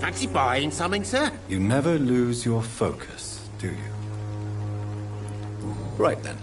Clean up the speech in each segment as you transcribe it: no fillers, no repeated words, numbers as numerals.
Fancy buying something, sir? You never lose your focus, do you? Right then.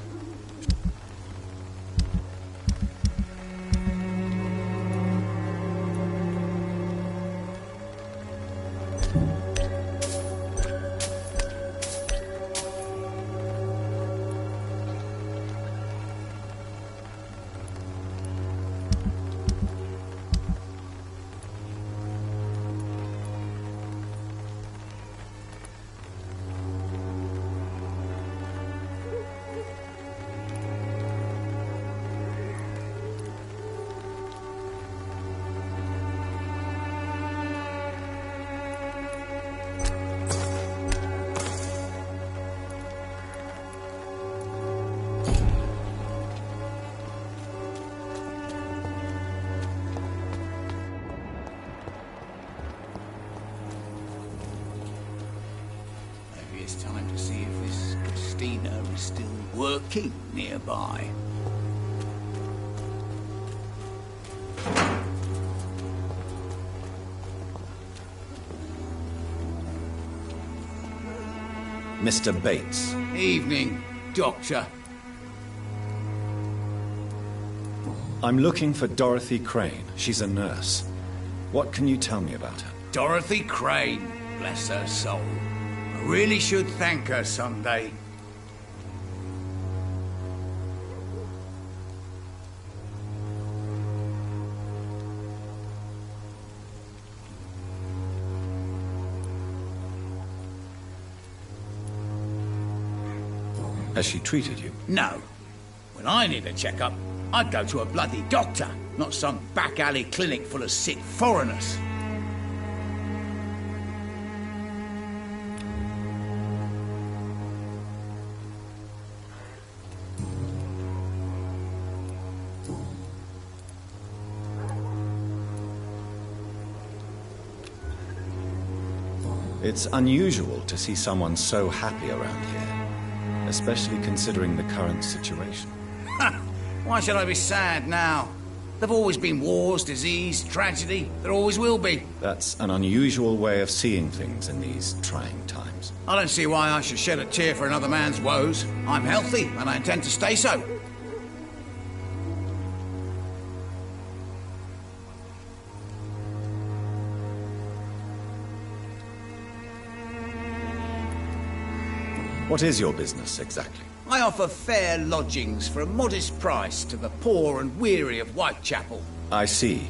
It's time to see if this Christina is still working nearby. Mr. Bates. Evening, Doctor. I'm looking for Dorothy Crane. She's a nurse. What can you tell me about her? Dorothy Crane, bless her soul. I really should thank her someday. Has she treated you? No. When I need a checkup, I'd go to a bloody doctor, not some back alley clinic full of sick foreigners. It's unusual to see someone so happy around here, especially considering the current situation. Why should I be sad now? There've always been wars, disease, tragedy. There always will be. That's an unusual way of seeing things in these trying times. I don't see why I should shed a tear for another man's woes. I'm healthy, and I intend to stay so. What is your business, exactly? I offer fair lodgings for a modest price to the poor and weary of Whitechapel. I see.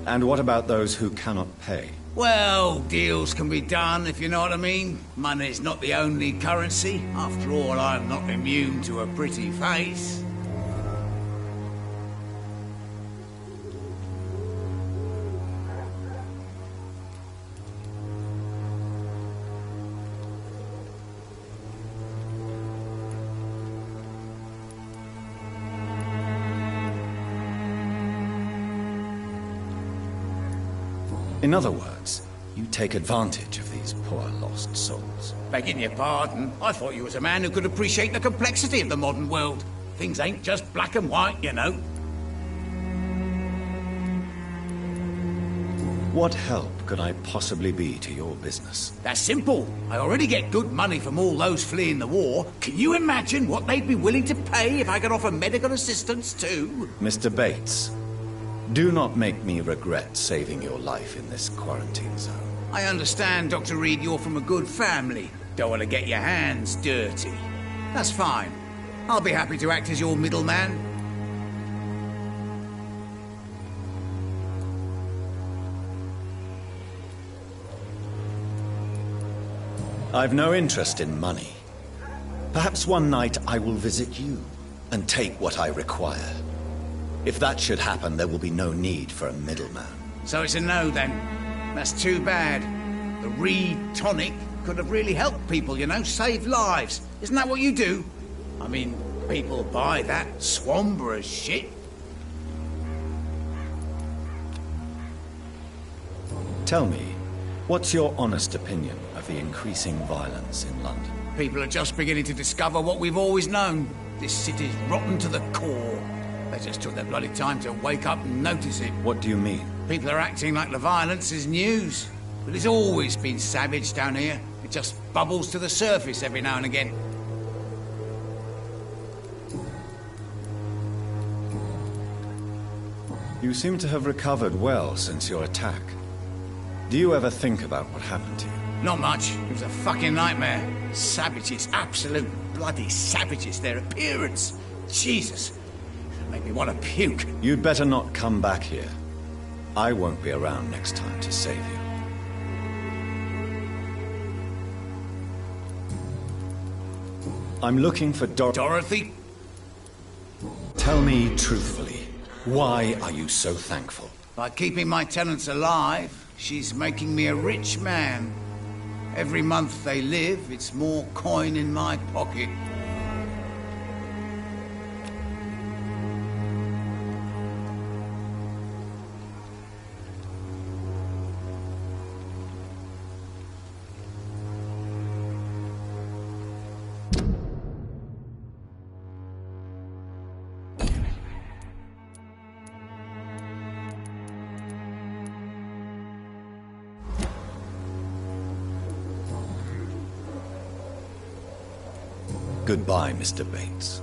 And what about those who cannot pay? Well, deals can be done, if you know what I mean. Money's not the only currency. After all, I'm not immune to a pretty face. In other words, you take advantage of these poor lost souls. Begging your pardon, I thought you was a man who could appreciate the complexity of the modern world. Things ain't just black and white, you know. What help could I possibly be to your business? That's simple. I already get good money from all those fleeing the war. Can you imagine what they'd be willing to pay if I could offer medical assistance too? Mr. Bates, do not make me regret saving your life in this quarantine zone. I understand, Dr. Reed, you're from a good family. Don't want to get your hands dirty. That's fine. I'll be happy to act as your middleman. I've no interest in money. Perhaps one night I will visit you and take what I require. If that should happen, there will be no need for a middleman. So it's a no, then. That's too bad. The Reed tonic could have really helped people, you know, saved lives. Isn't that what you do? I mean, people buy that Swamborough shit. Tell me, what's your honest opinion of the increasing violence in London? People are just beginning to discover what we've always known. This city's rotten to the core. They just took their bloody time to wake up and notice it. What do you mean? People are acting like the violence is news. But it's always been savage down here. It just bubbles to the surface every now and again. You seem to have recovered well since your attack. Do you ever think about what happened to you? Not much. It was a fucking nightmare. Savages, absolute bloody savages. Their appearance. Jesus. It made me want to puke. You'd better not come back here. I won't be around next time to save you. I'm looking for Dorothy? Tell me truthfully, why are you so thankful? By keeping my tenants alive, she's making me a rich man. Every month they live, it's more coin in my pocket. Goodbye, Mr. Bates.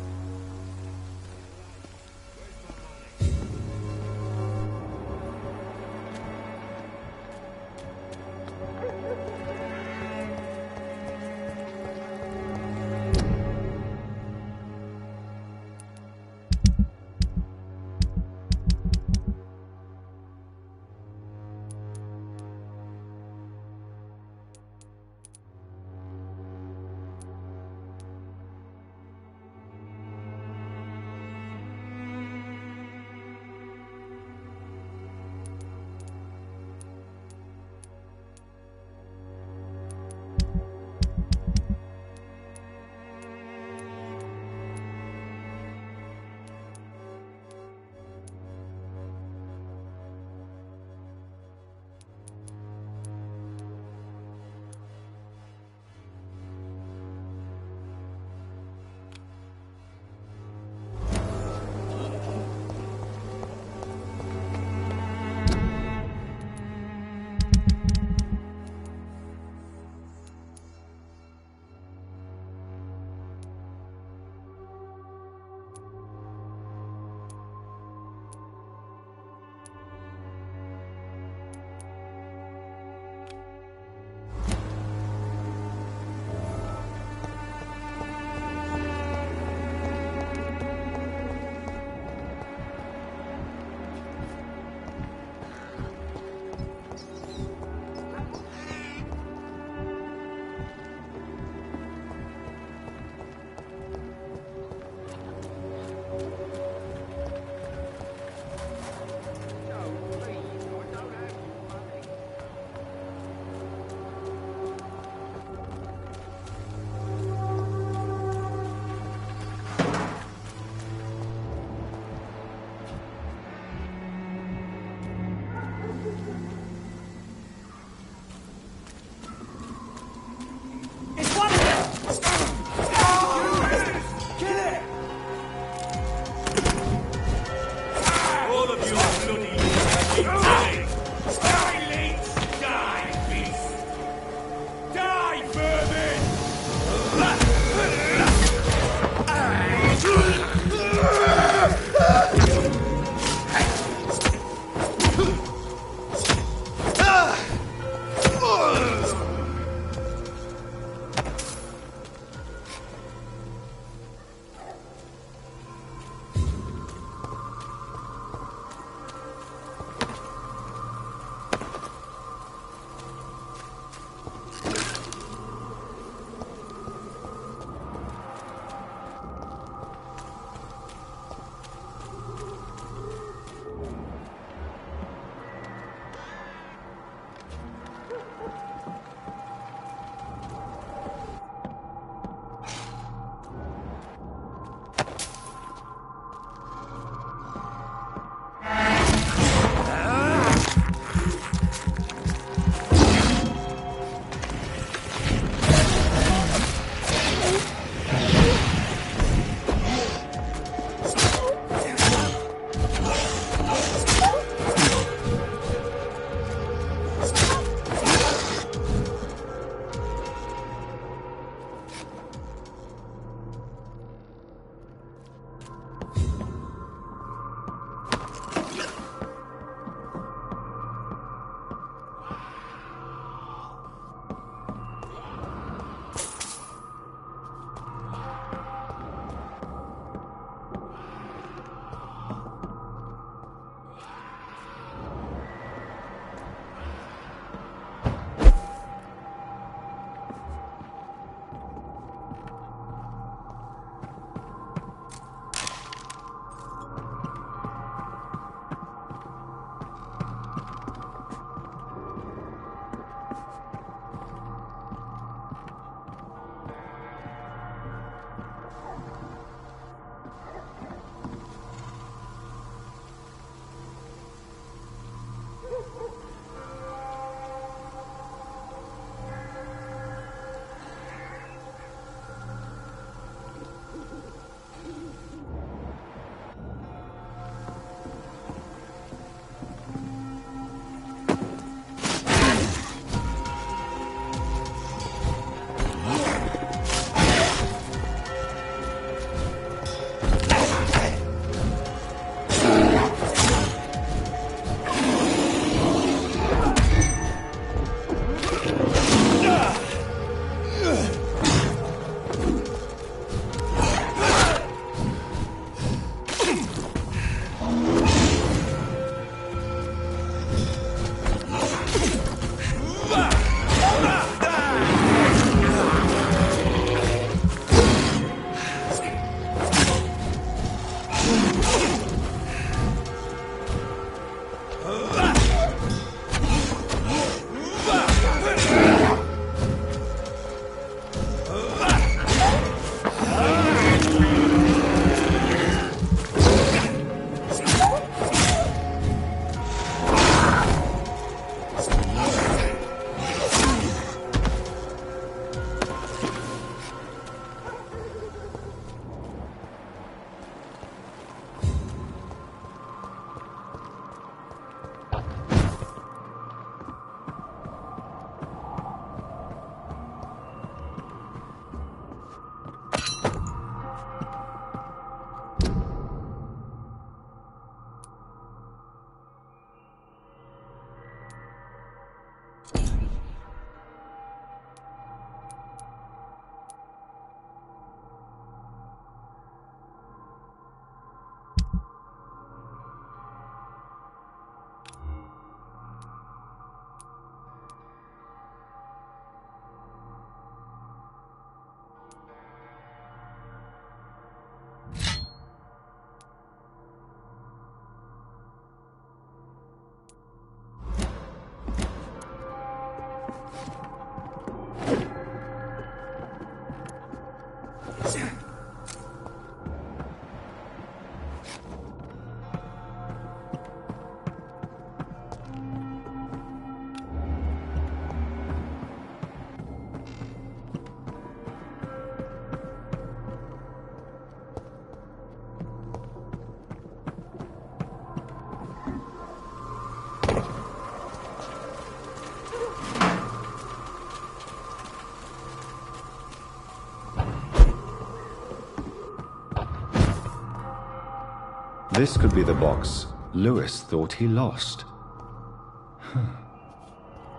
This could be the box Lewis thought he lost.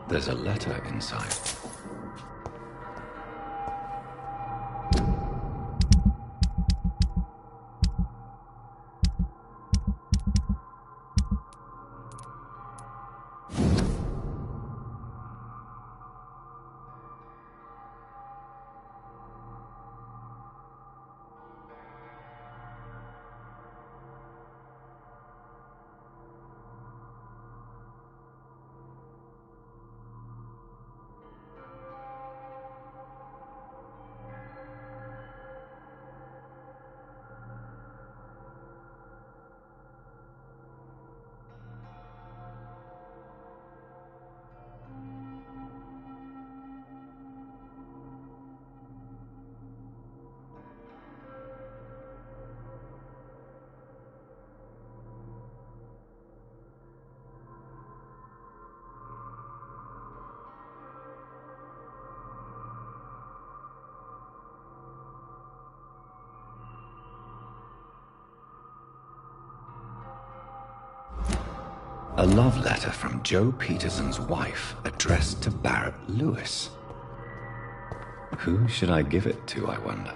There's a letter inside. A love letter from Joe Peterson's wife, addressed to Barrett Lewis. Who should I give it to, I wonder?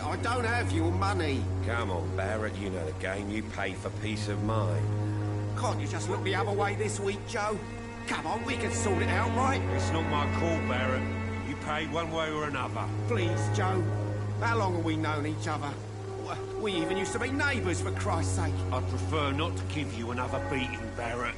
I don't have your money. Come on, Barrett, you know the game. You pay for peace of mind. Can't you just look the other way this week, Joe? Come on, we can sort it out, right? It's not my call, Barrett. You pay one way or another. Please, Joe. How long have we known each other? We even used to be neighbours, for Christ's sake. I'd prefer not to give you another beating, Barrett.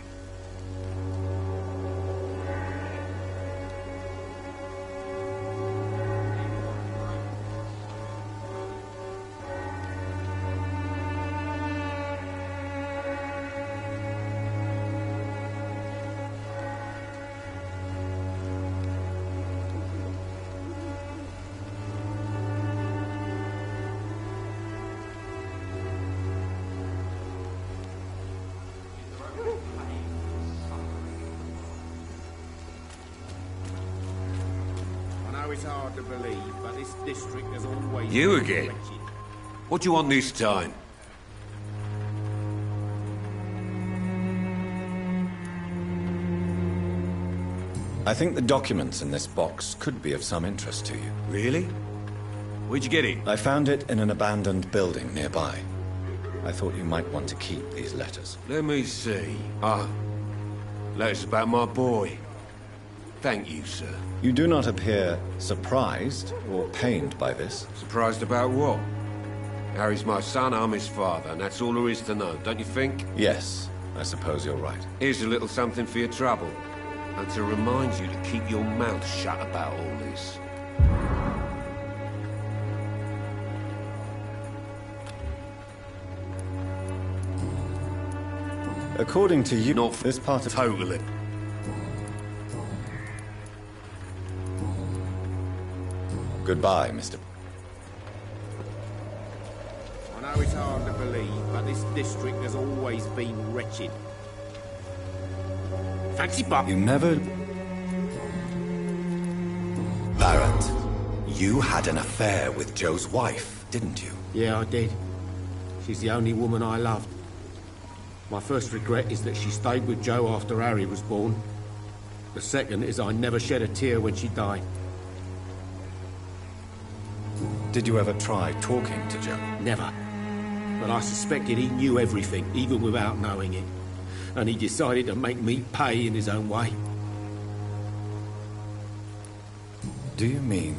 It's hard to believe, but this district has always You been again? wretched. What do you want this time? I think the documents in this box could be of some interest to you. Really? Where'd you get it? I found it in an abandoned building nearby. I thought you might want to keep these letters. Let me see. Ah, letters about my boy. Thank you, sir. You do not appear surprised or pained by this. Surprised about what? Harry's my son, I'm his father, and that's all there is to know, don't you think? Yes, I suppose you're right. Here's a little something for your trouble. And to remind you to keep your mouth shut about all this. According to you, Not this part of... Totally. Goodbye, Mr. I know it's hard to believe, but this district has always been wretched. Fancy Bob. You never... Barrett, you had an affair with Joe's wife, didn't you? Yeah, I did. She's the only woman I loved. My first regret is that she stayed with Joe after Harry was born. The second is I never shed a tear when she died. Did you ever try talking to Joe? Never. But I suspected he knew everything, even without knowing it. And he decided to make me pay in his own way. Do you mean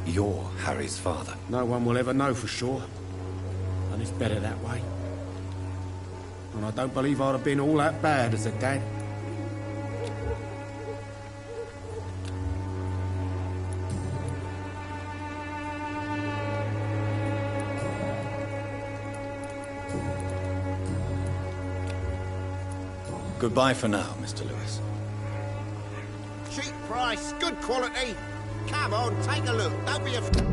you're Harry's father? No one will ever know for sure. And it's better that way. And I don't believe I'd have been all that bad as a dad. Goodbye for now, Mr. Lewis. Cheap price, good quality. Come on, take a look. Don't be afraid.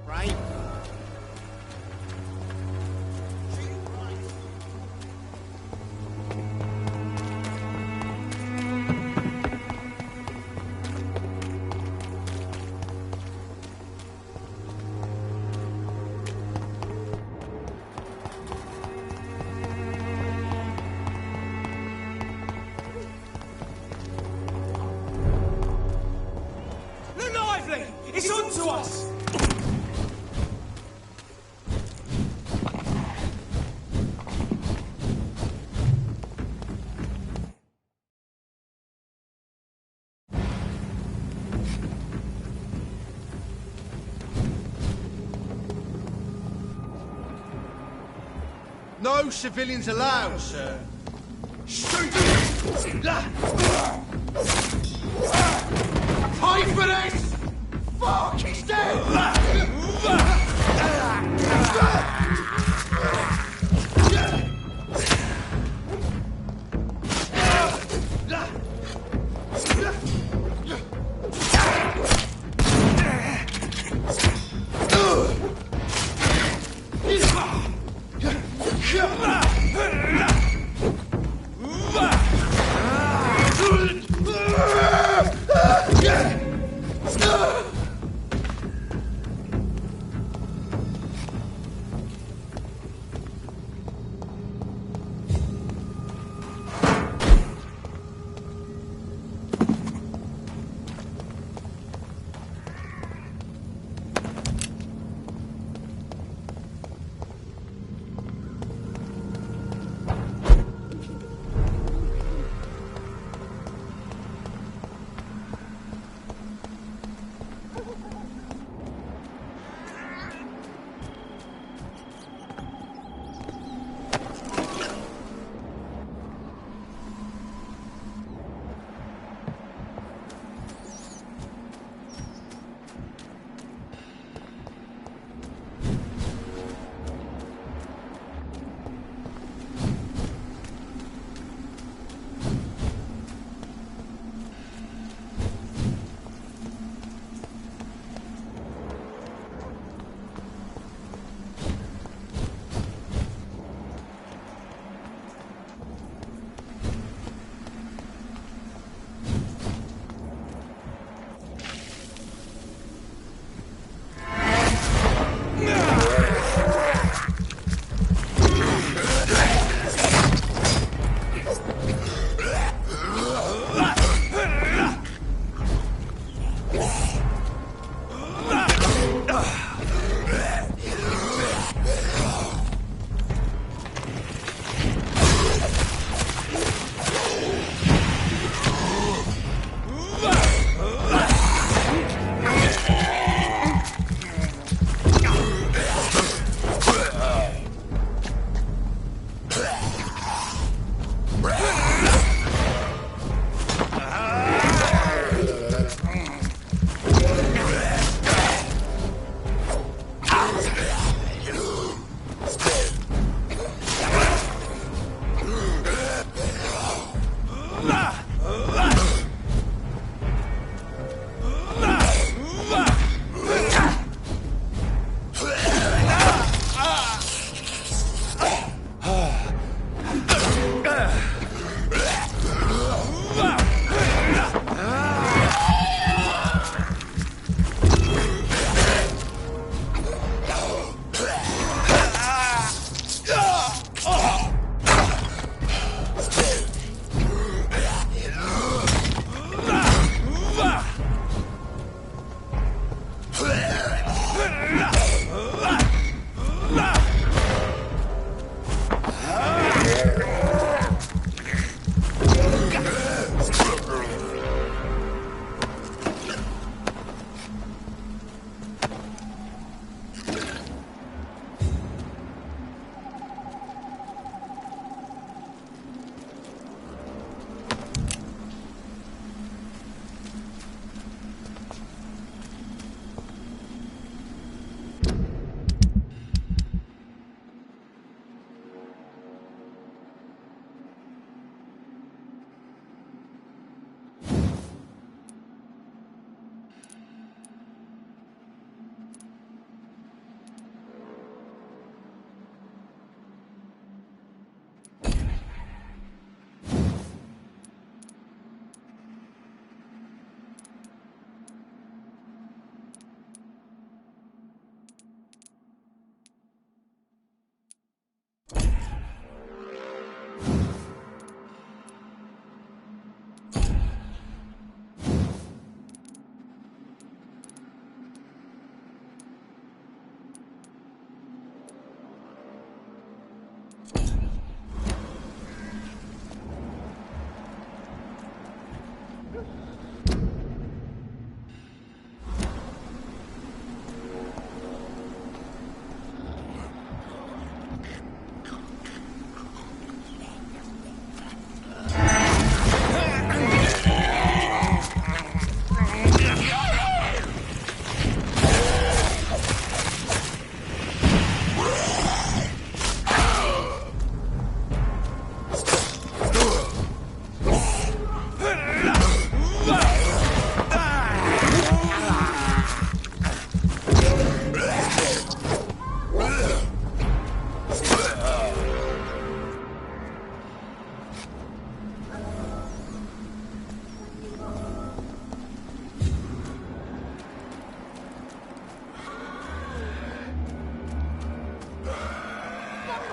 Right. Cheap price. It's on to us! No civilians allowed, sir. Shoot! Pay for this! Fuck, he's dead!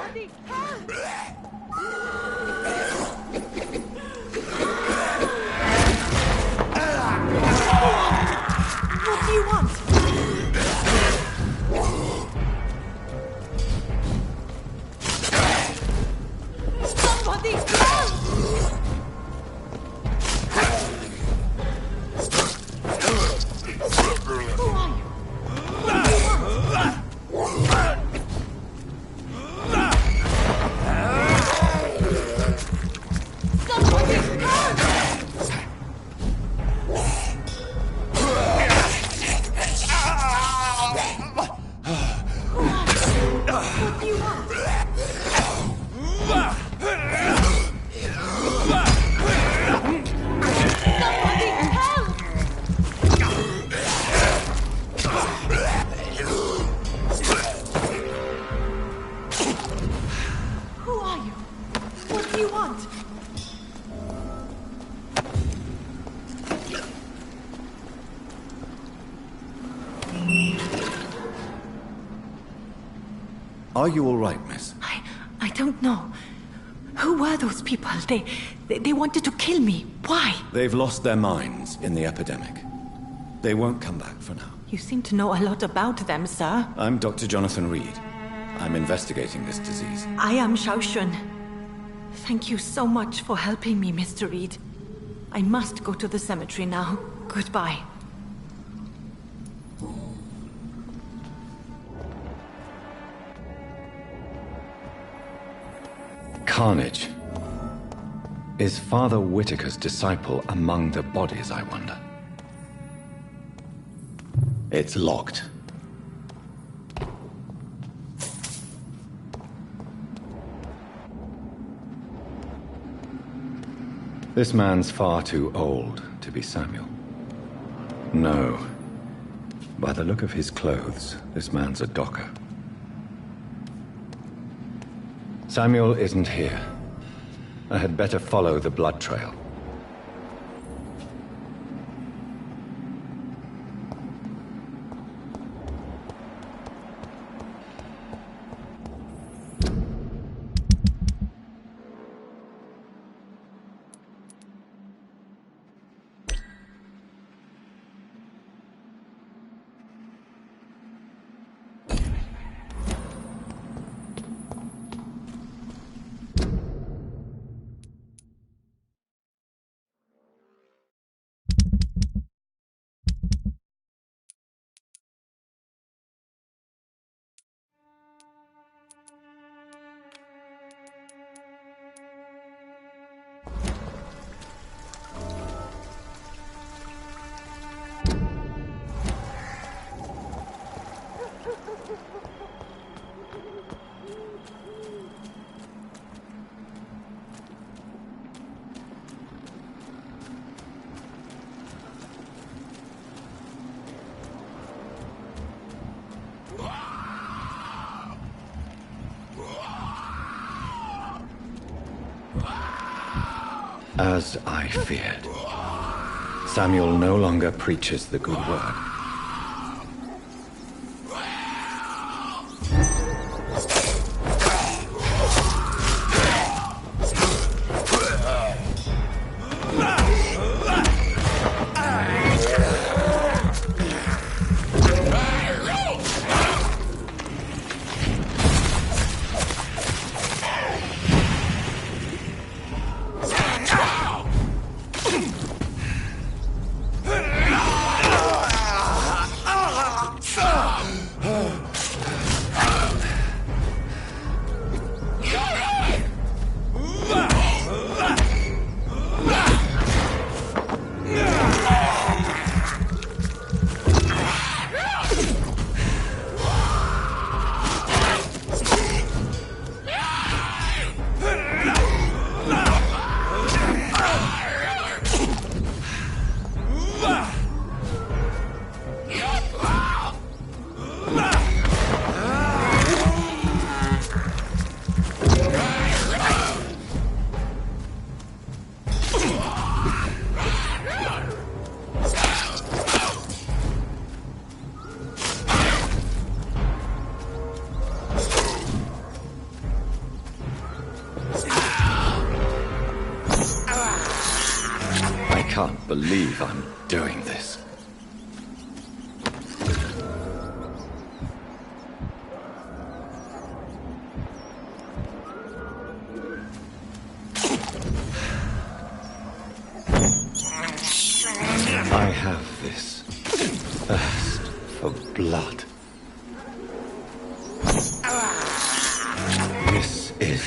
Somebody help! What do you want? Somebody help! Who are you? What do you want? Somebody help! What do you want? Somebody help! Who are you? What do you want? Are you all right, miss? I don't know. Who were those people? They wanted to kill me. Why? They've lost their minds in the epidemic. They won't come back for now. You seem to know a lot about them, sir. I'm Dr. Jonathan Reed. I'm investigating this disease. I am Xiaoxun. Thank you so much for helping me, Mr. Reed. I must go to the cemetery now. Goodbye. Carnage. Is Father Whitaker's disciple among the bodies, I wonder? It's locked. This man's far too old to be Samuel. No. By the look of his clothes, this man's a docker. Samuel isn't here. I had better follow the blood trail. As I feared, Samuel no longer preaches the good word. can't believe I'm doing this. I have this thirst for blood. This is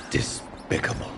despicable.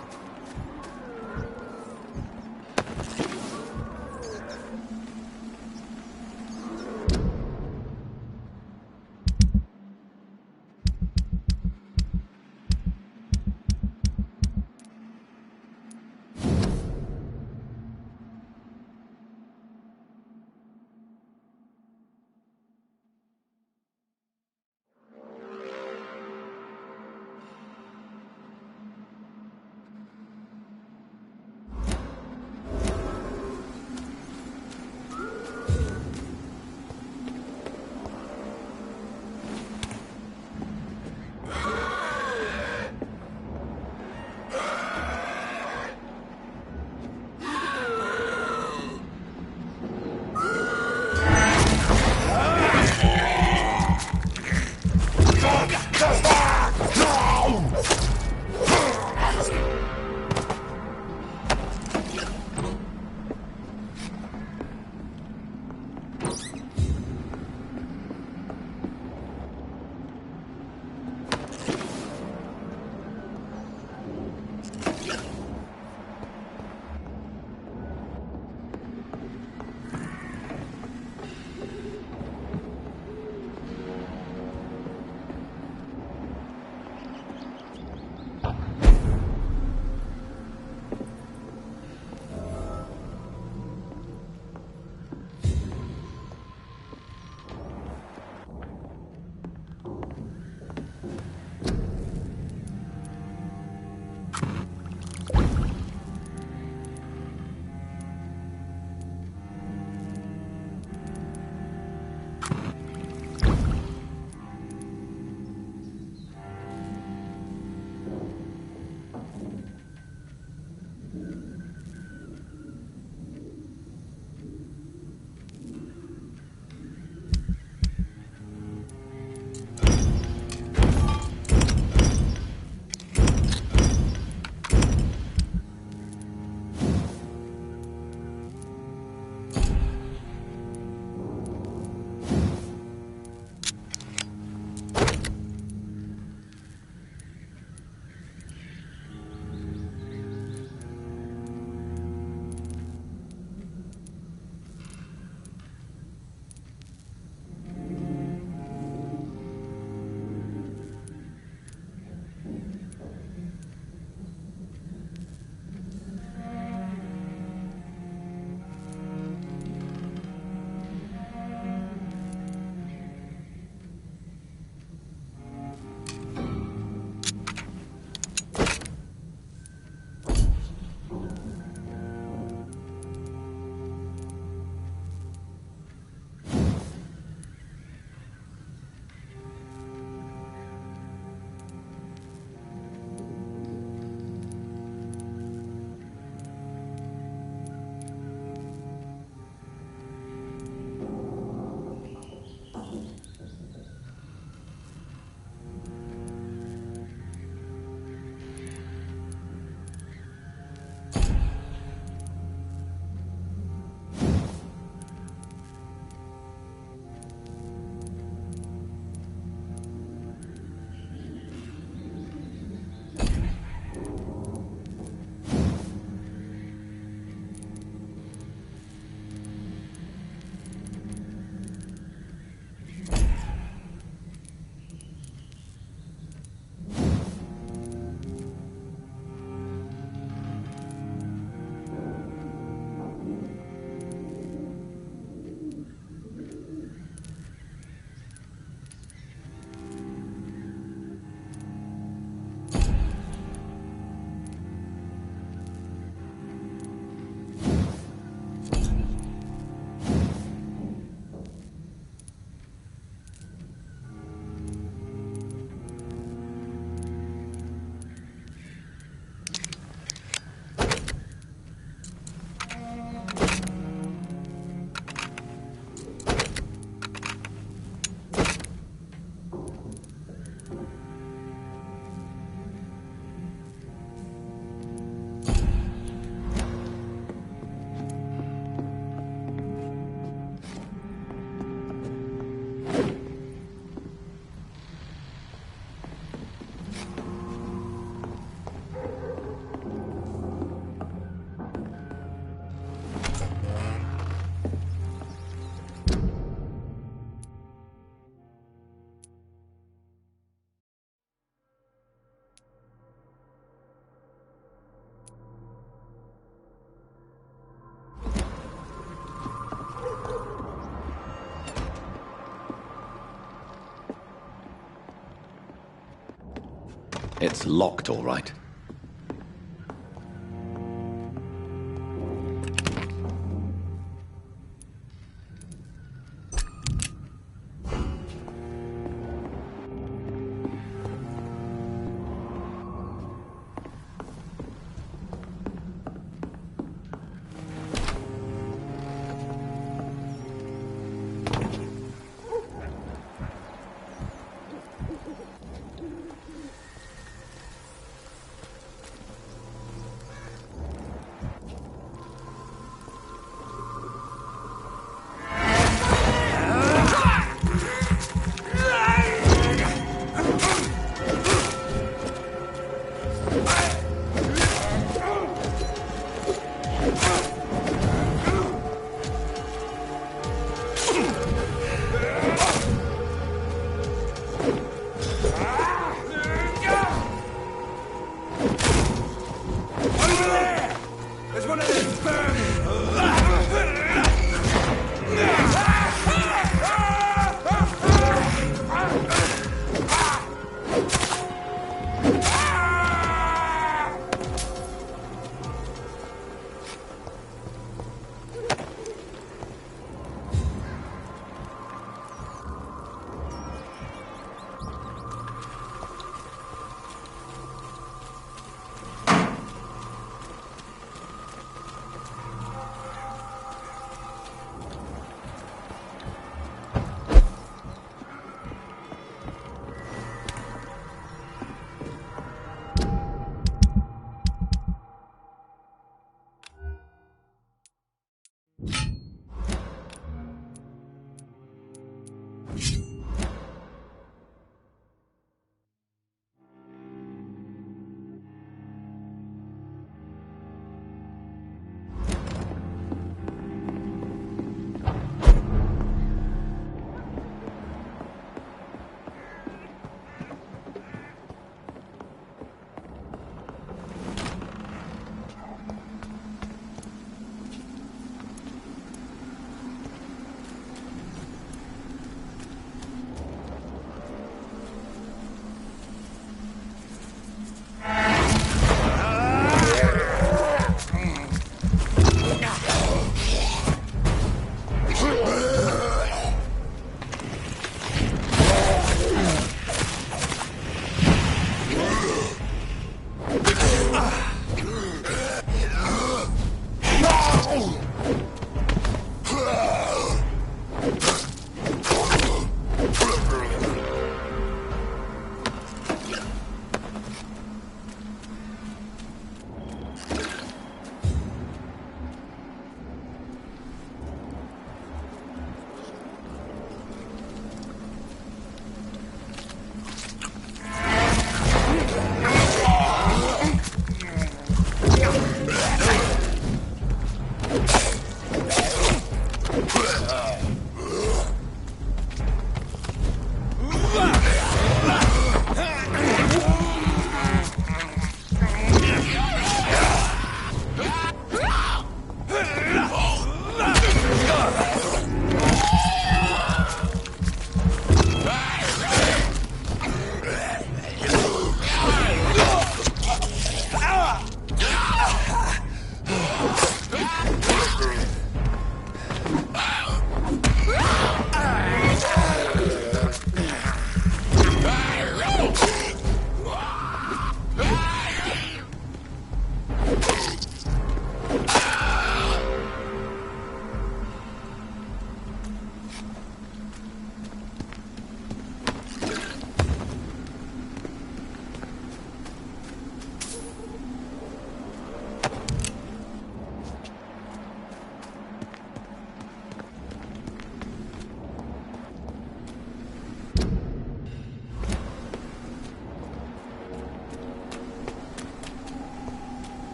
It's locked, all right.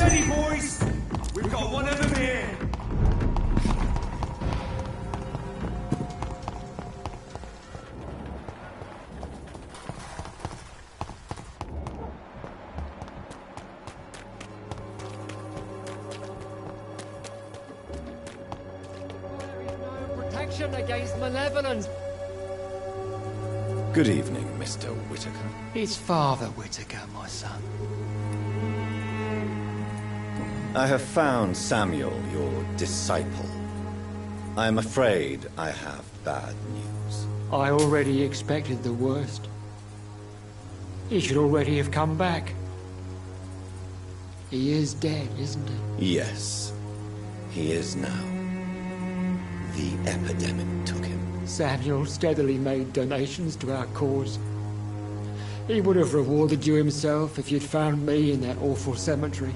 Steady, boys! We've got one of them here! Protection against malevolence. Good evening, Mr. Whitaker. It's Father Whitaker, my son. I have found Samuel, your disciple. I am afraid I have bad news. I already expected the worst. He should already have come back. He is dead, isn't he? Yes, he is now. The epidemic took him. Samuel steadily made donations to our cause. He would have rewarded you himself if you'd found me in that awful cemetery.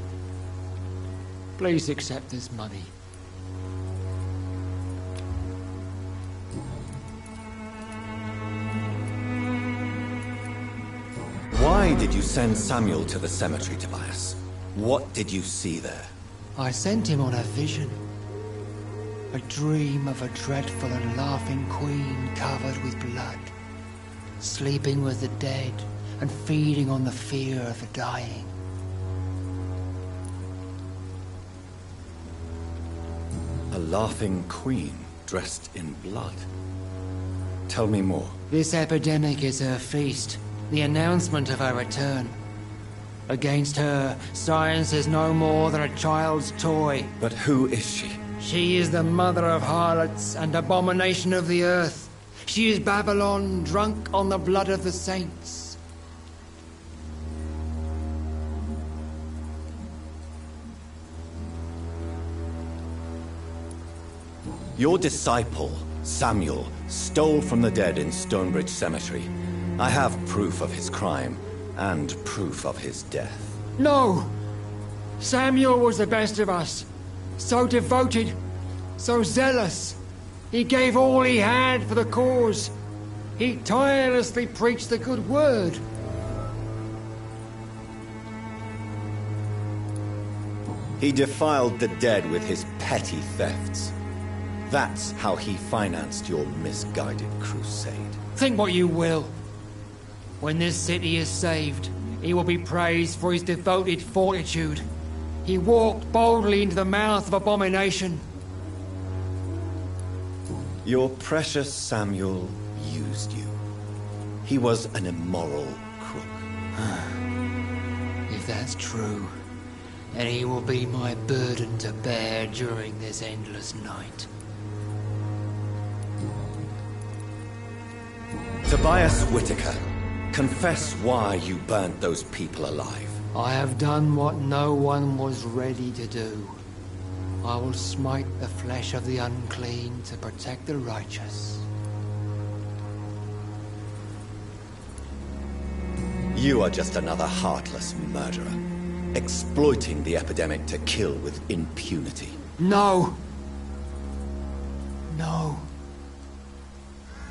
Please accept this money. Why did you send Samuel to the cemetery, Tobias? What did you see there? I sent him on a vision. A dream of a dreadful and laughing queen covered with blood, sleeping with the dead and feeding on the fear of the dying. A laughing queen dressed in blood. Tell me more. This epidemic is her feast, the announcement of her return. Against her, science is no more than a child's toy. But who is she? She is the mother of harlots and abomination of the earth. She is Babylon, drunk on the blood of the saints. Your disciple, Samuel, stole from the dead in Stonebridge Cemetery. I have proof of his crime, and proof of his death. No! Samuel was the best of us. So devoted, so zealous. He gave all he had for the cause. He tirelessly preached the good word. He defiled the dead with his petty thefts. That's how he financed your misguided crusade. Think what you will. When this city is saved, he will be praised for his devoted fortitude. He walked boldly into the mouth of abomination. Your precious Samuel used you. He was an immoral crook. If that's true, then he will be my burden to bear during this endless night. Tobias Whitaker, confess why you burnt those people alive. I have done what no one was ready to do. I will smite the flesh of the unclean to protect the righteous. You are just another heartless murderer, exploiting the epidemic to kill with impunity. No! No.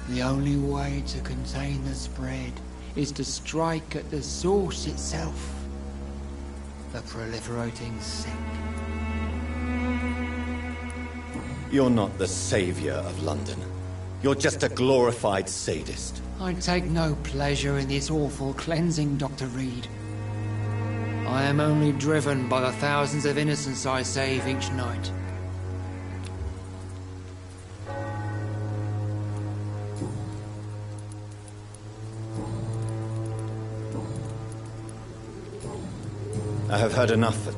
The only way to contain the spread is to strike at the source itself. The proliferating sick. You're not the savior of London. You're just a glorified sadist. I take no pleasure in this awful cleansing, Dr. Reed. I am only driven by the thousands of innocents I save each night. I have heard enough.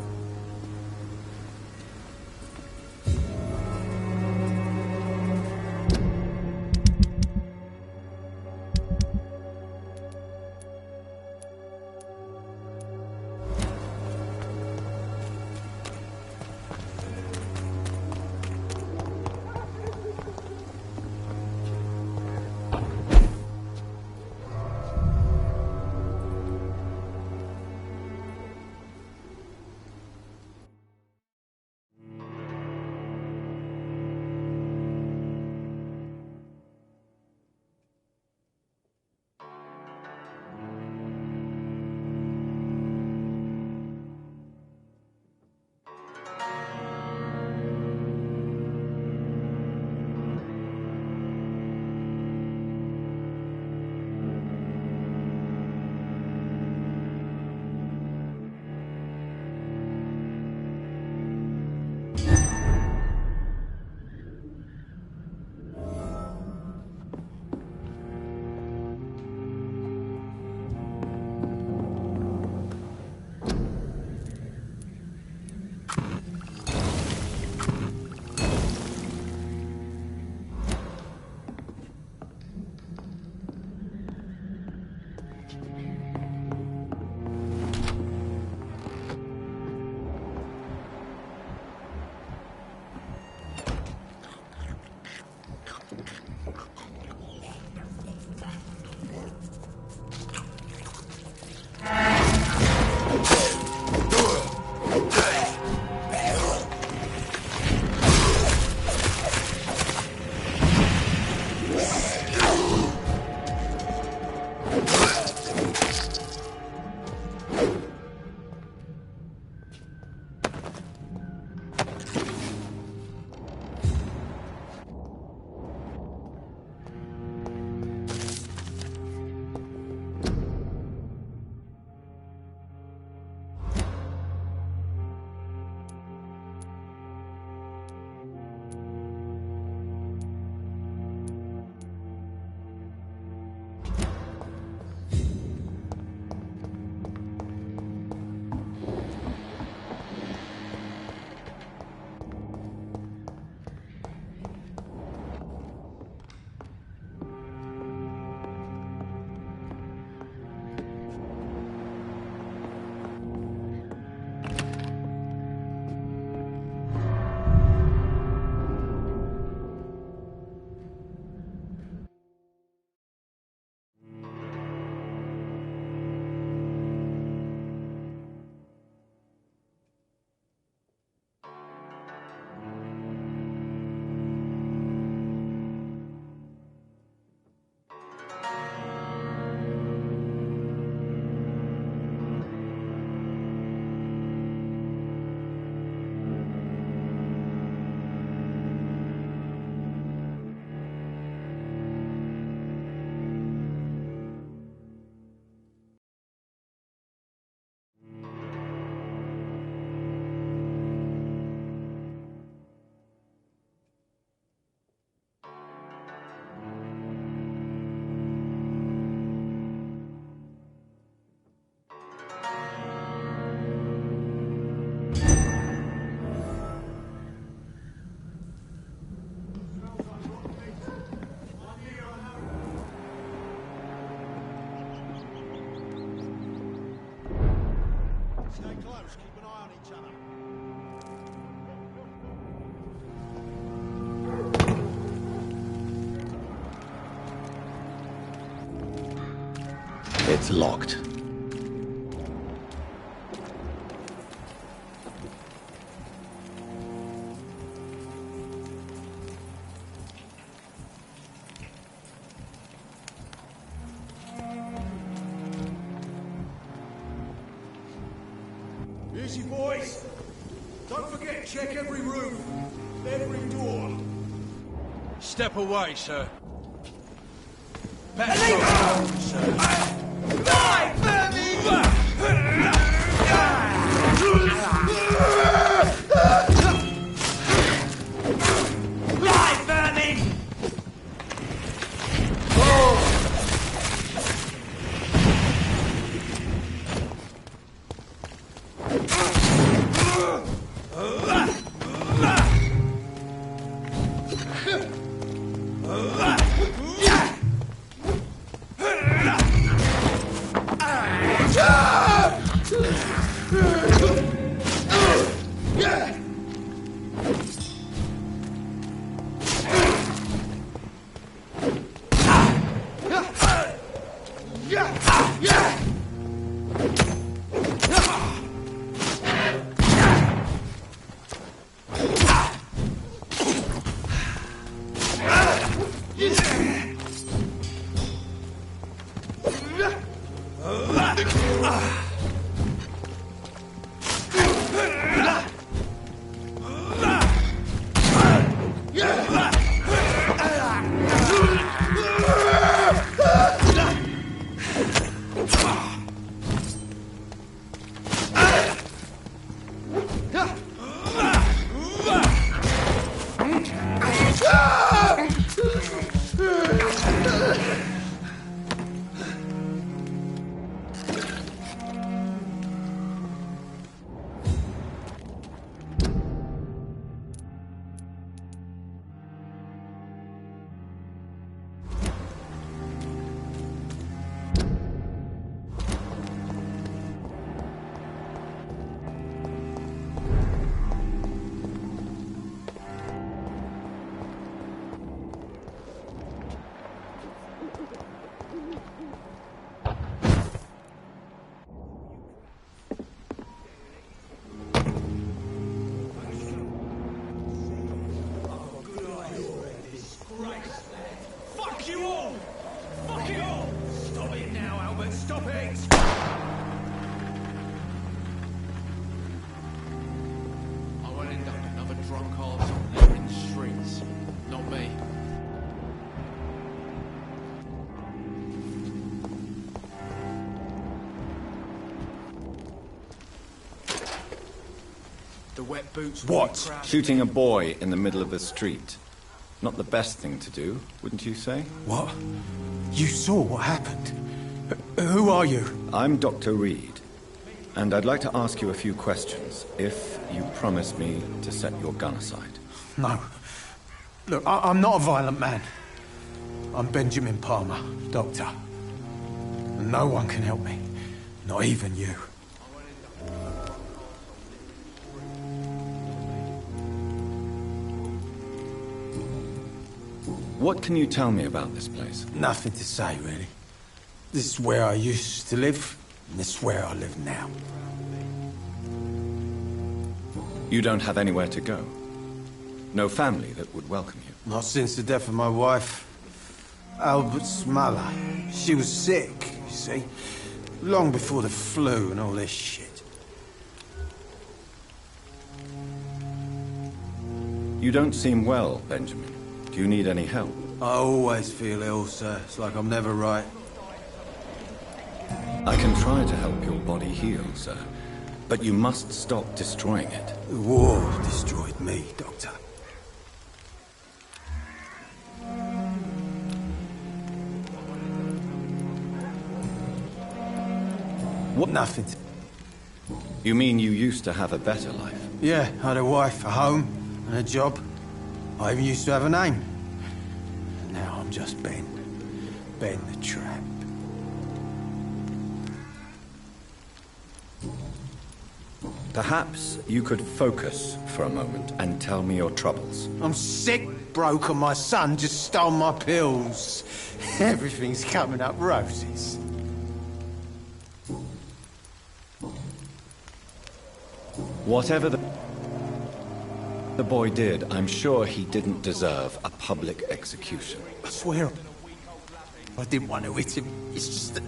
It's locked. Easy, boys. Don't forget, check every room, every door. Step away, sir. Stop it! I won't end up another drunk arsehole littering the streets. Not me. The wet boots... What? Shooting a boy in the middle of the street. Not the best thing to do, wouldn't you say? What? You saw what happened? Who are you? I'm Dr. Reed, and I'd like to ask you a few questions, if you promise me to set your gun aside. No. Look, I'm not a violent man. I'm Benjamin Palmer, doctor. And no one can help me. Not even you. What can you tell me about this place? Nothing to say, really. This is where I used to live, and this is where I live now. You don't have anywhere to go? No family that would welcome you? Not since the death of my wife, Albert's mother. She was sick, you see. Long before the flu and all this shit. You don't seem well, Benjamin. Do you need any help? I always feel ill, sir. It's like I'm never right. I can try to help your body heal, sir. But you must stop destroying it. The war destroyed me, Doctor. What? Nothing to... You mean you used to have a better life? Yeah, I had a wife, a home, and a job. I even used to have a name. And now I'm just Ben. Ben the Tramp. Perhaps you could focus for a moment and tell me your troubles. I'm sick, broke, and my son just stole my pills. Everything's coming up roses. Whatever the boy did, I'm sure he didn't deserve a public execution. I swear, I didn't want to hit him. It's just that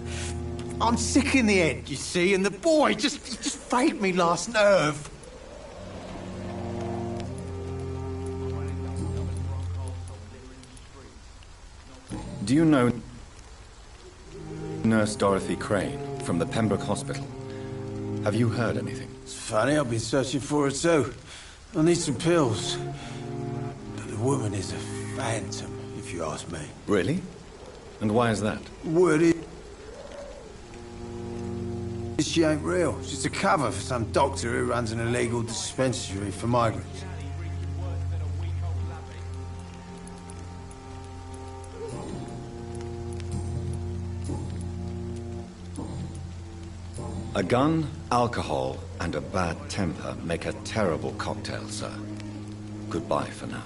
I'm sick in the head, you see, and the boy just faked me last nerve. Do you know Nurse Dorothy Crane from the Pembroke Hospital? Have you heard anything? It's funny, I've been searching for her too. I need some pills. But the woman is a phantom, if you ask me. Really? And why is that? Word is... she ain't real. She's a cover for some doctor who runs an illegal dispensary for migrants. A gun, alcohol, and a bad temper make a terrible cocktail, sir. Goodbye for now.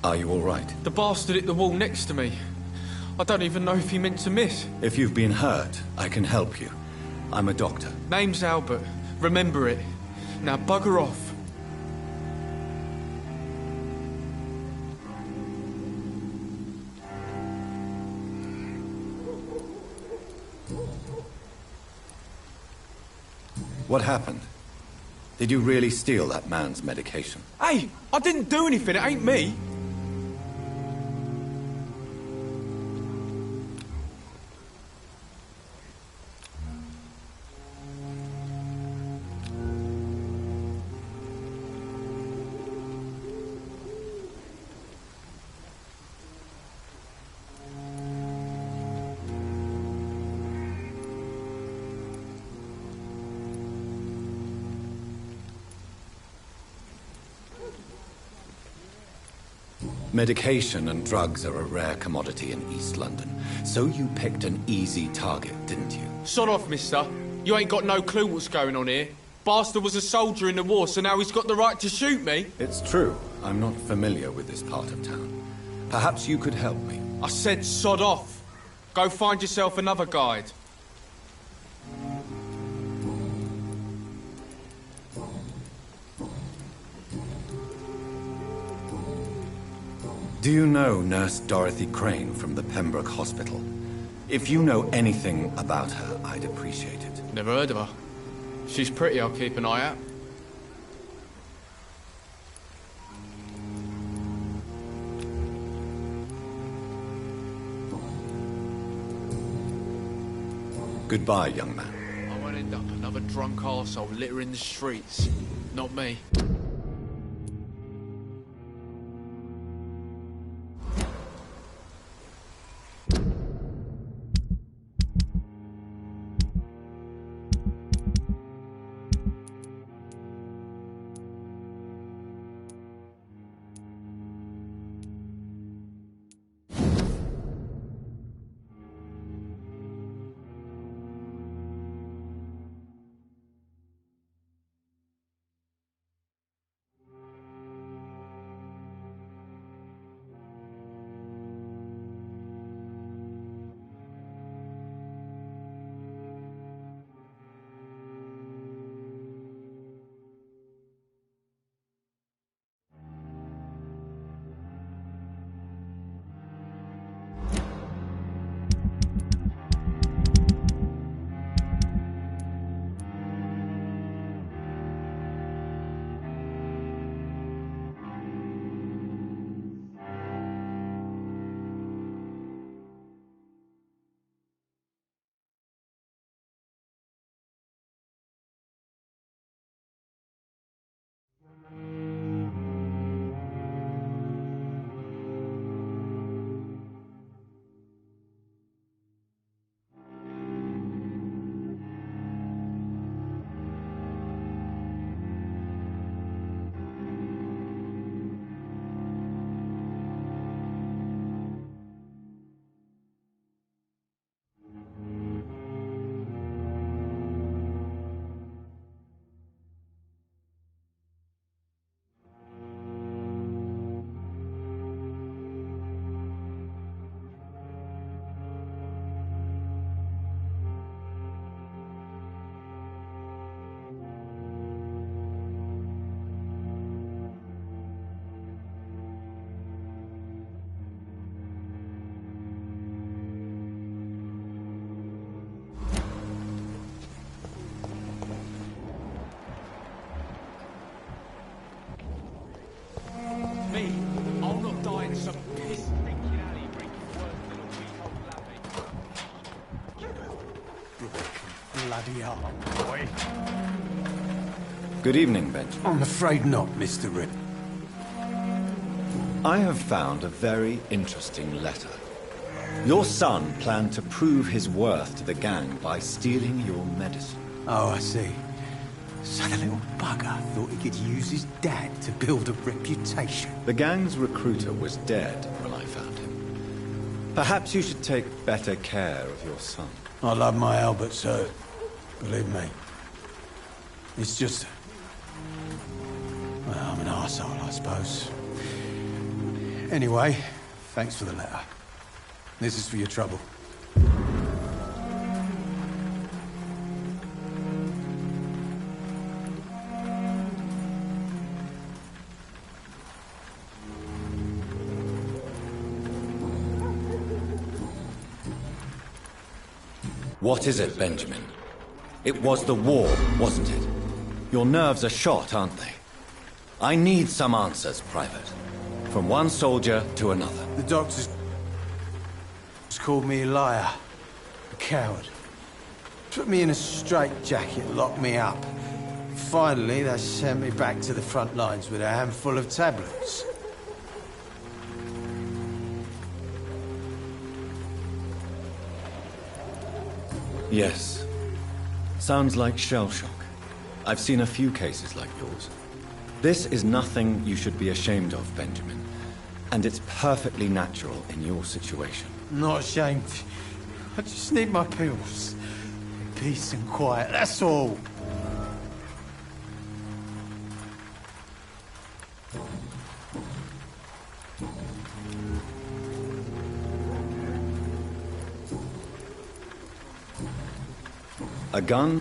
Are you all right? The bastard hit the wall next to me. I don't even know if he meant to miss. If you've been hurt, I can help you. I'm a doctor. Name's Albert. Remember it. Now bugger off. What happened? Did you really steal that man's medication? Hey, I didn't do anything. It ain't me. Medication and drugs are a rare commodity in East London. So you picked an easy target, didn't you? Sod off, mister. You ain't got no clue what's going on here. Bastard was a soldier in the war, so now he's got the right to shoot me. It's true. I'm not familiar with this part of town. Perhaps you could help me. I said sod off. Go find yourself another guide. Do you know Nurse Dorothy Crane from the Pembroke Hospital? If you know anything about her, I'd appreciate it. Never heard of her. She's pretty, I'll keep an eye out. Goodbye, young man. I won't end up another drunk arsehole littering the streets. Not me. Me? I'll not die in some piss-thinking alley drinking worth little weak old lappy. Bloody hell, boy. Good evening, Benjamin. I'm afraid not, Mr. Rip. I have found a very interesting letter. Your son planned to prove his worth to the gang by stealing your medicine. Oh, I see. So the little bugger thought he could use his dad to build a reputation. The gang's recruiter was dead when I found him. Perhaps you should take better care of your son. I love my Albert, sir. Believe me. It's just... well, I'm an arsehole, I suppose. Anyway, thanks for the letter. This is for your trouble. What is it, Benjamin? It was the war, wasn't it? Your nerves are shot, aren't they? I need some answers, Private. From one soldier to another. The doctors called me a liar, a coward. Put me in a straitjacket, locked me up. Finally, they sent me back to the front lines with a handful of tablets. Yes. Sounds like shell shock. I've seen a few cases like yours. This is nothing you should be ashamed of, Benjamin. And it's perfectly natural in your situation. Not ashamed. I just need my pills. Peace and quiet, that's all. A gun?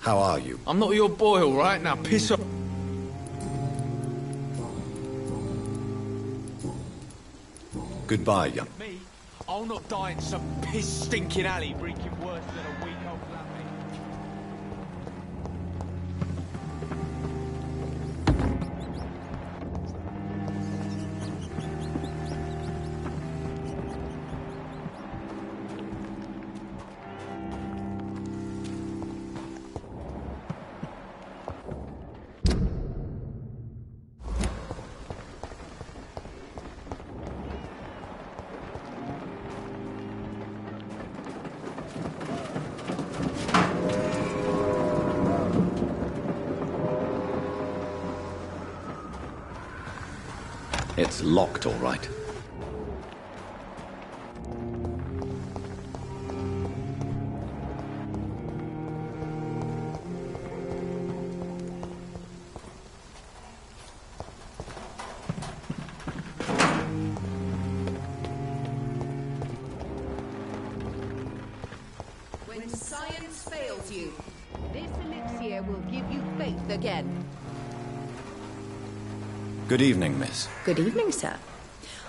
How are you? I'm not your boy, all right? Now piss off. Goodbye, young. Me? I'll not die in some piss-stinking alley reeking worse than a week old lappy. It's locked, all right. When science fails you, this elixir will give you faith again. Good evening, miss. Good evening, sir.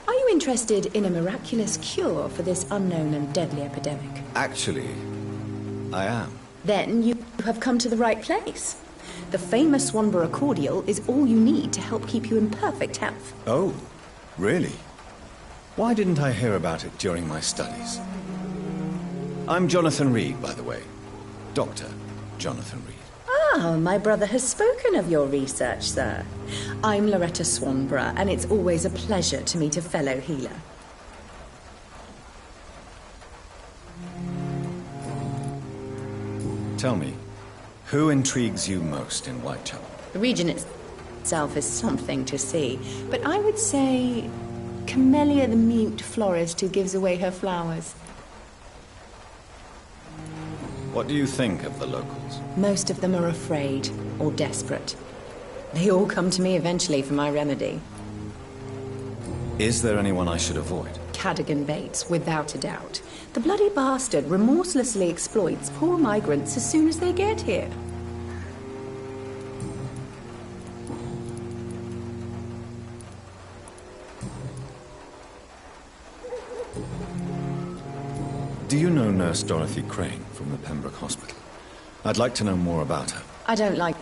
Are you interested in a miraculous cure for this unknown and deadly epidemic? Actually, I am. Then you have come to the right place. The famous Swanborough cordial is all you need to help keep you in perfect health. Oh, really? Why didn't I hear about it during my studies? I'm Jonathan Reed, by the way. Dr. Jonathan Reed. Ah, my brother has spoken of your research, sir. I'm Loretta Swanborough, and it's always a pleasure to meet a fellow healer. Tell me, who intrigues you most in Whitechapel? The region itself is something to see, but I would say Camellia the mute florist who gives away her flowers. What do you think of the locals? Most of them are afraid or desperate. They all come to me eventually for my remedy. Is there anyone I should avoid? Cadogan Bates, without a doubt. The bloody bastard remorselessly exploits poor migrants as soon as they get here. Do you know Nurse Dorothy Crane from the Pembroke Hospital? I'd like to know more about her. I don't like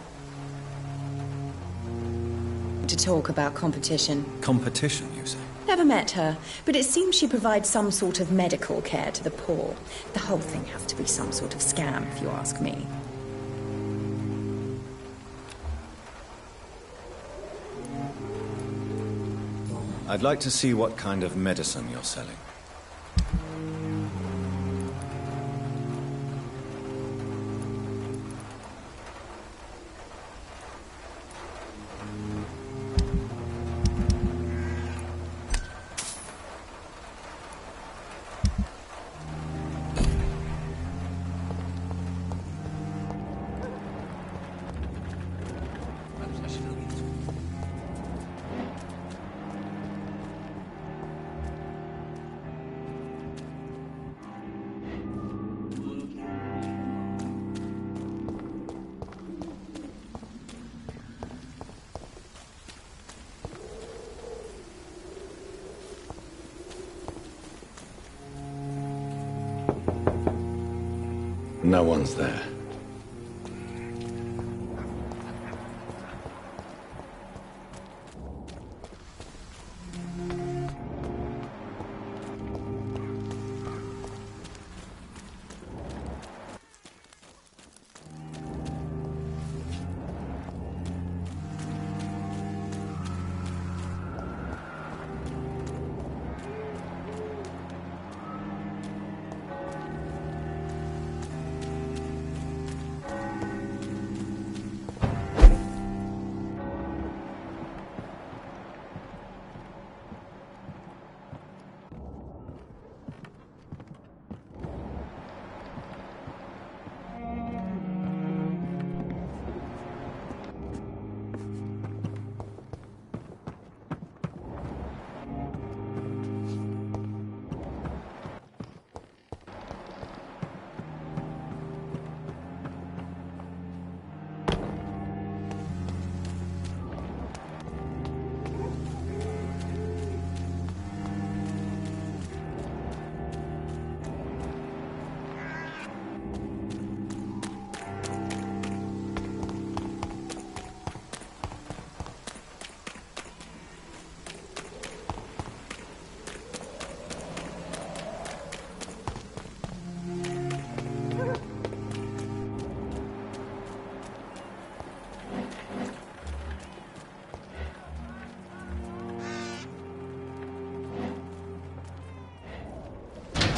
to talk about competition. Competition, you say? Never met her, but it seems she provides some sort of medical care to the poor. The whole thing has to be some sort of scam, if you ask me. I'd like to see what kind of medicine you're selling. No one's there.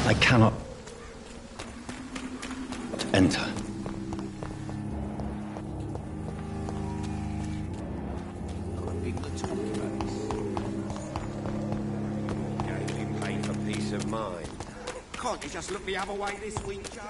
I cannot enter. People are talking about this. Gave him pay for peace of mind. Can't you just look the other way this week, Joe?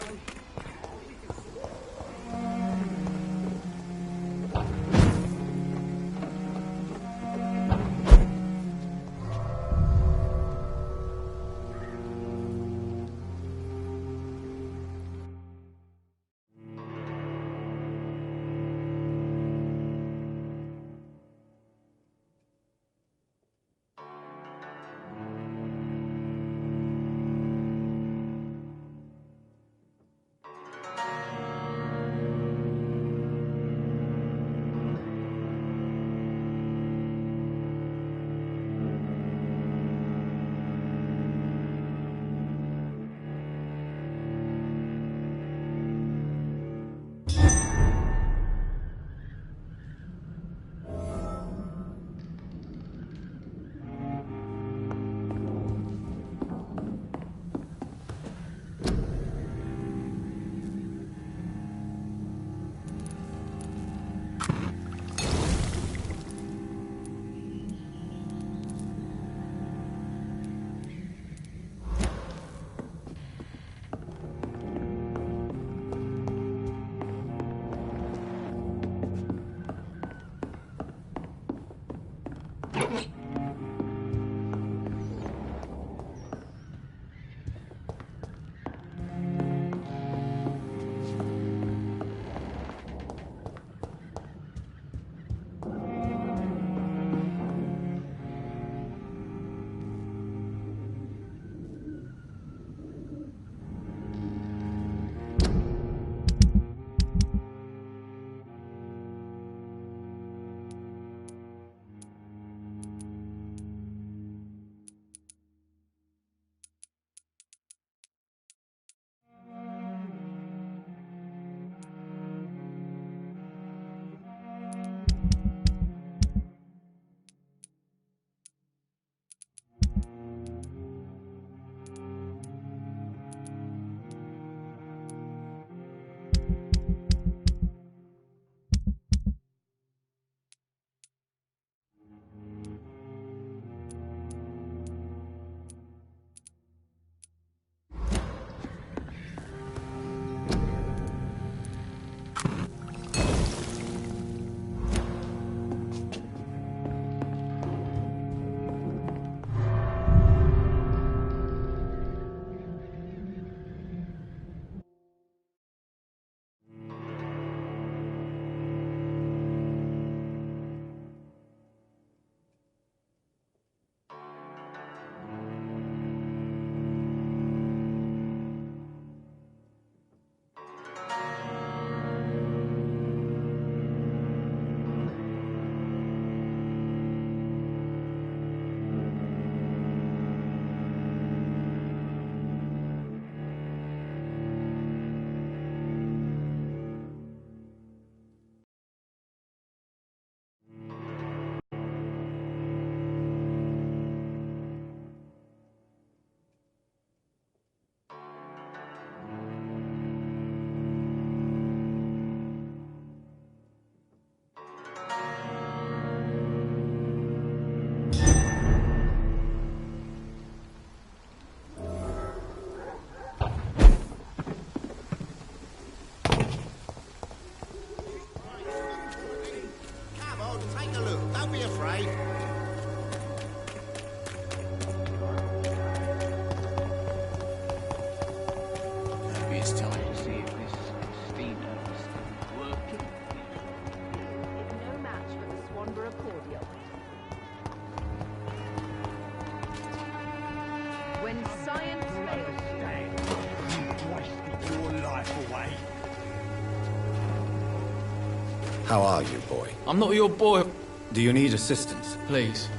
How are you, boy? I'm not your boy. Do you need assistance? Please.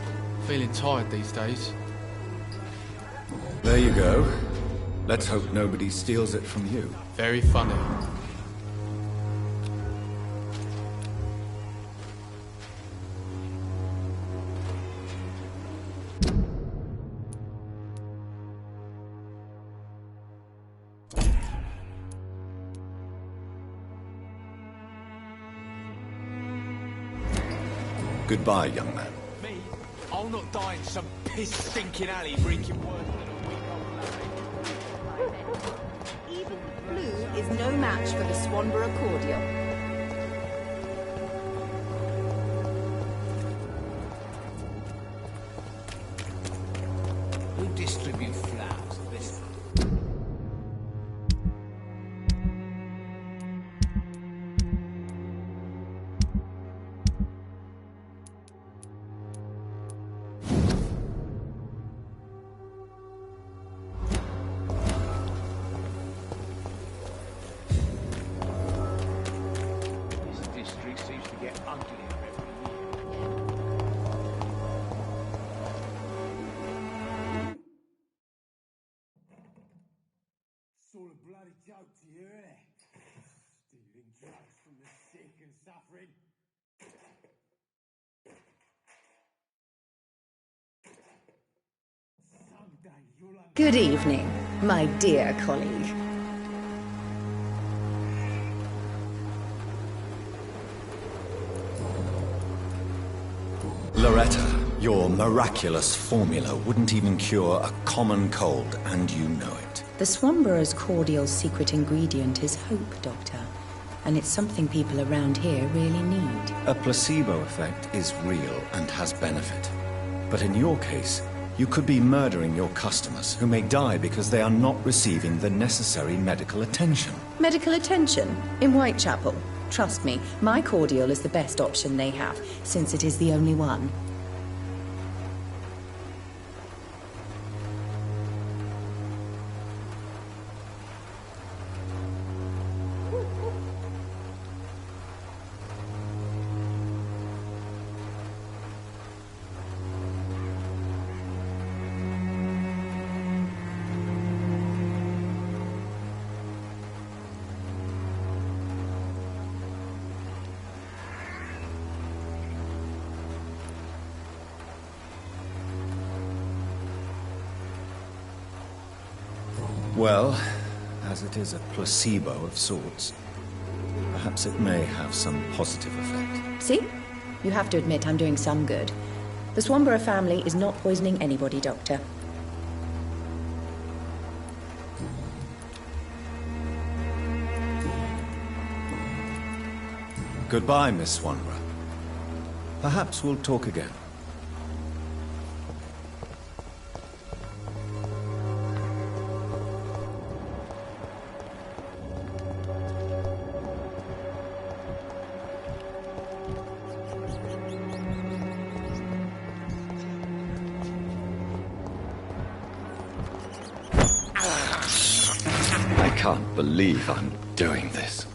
Feeling tired these days. There you go. Let's hope nobody steals it from you. Very funny. Goodbye, young man. Me? I'll not die in some piss-stinking alley reeking worse than a week old lamb. Even blue is no match for the Swanborough cordial. Who distributes flowers at this time? This district seems to get uglier every year. It's all a bloody joke to you, isn't it? Stealing drugs from the sick and suffering. Someday you'll Good evening, my dear colleague. Loretta, your miraculous formula wouldn't even cure a common cold, and you know it. The Swanborough's cordial's secret ingredient is hope, Doctor. And it's something people around here really need. A placebo effect is real and has benefit. But in your case, you could be murdering your customers who may die because they are not receiving the necessary medical attention. Medical attention? In Whitechapel? Trust me, my cordial is the best option they have, since it is the only one. Well, as it is a placebo of sorts, perhaps it may have some positive effect. See? You have to admit I'm doing some good. The Swanborough family is not poisoning anybody, Doctor. Goodbye, Miss Swanborough. Perhaps we'll talk again. I can't believe I'm doing this.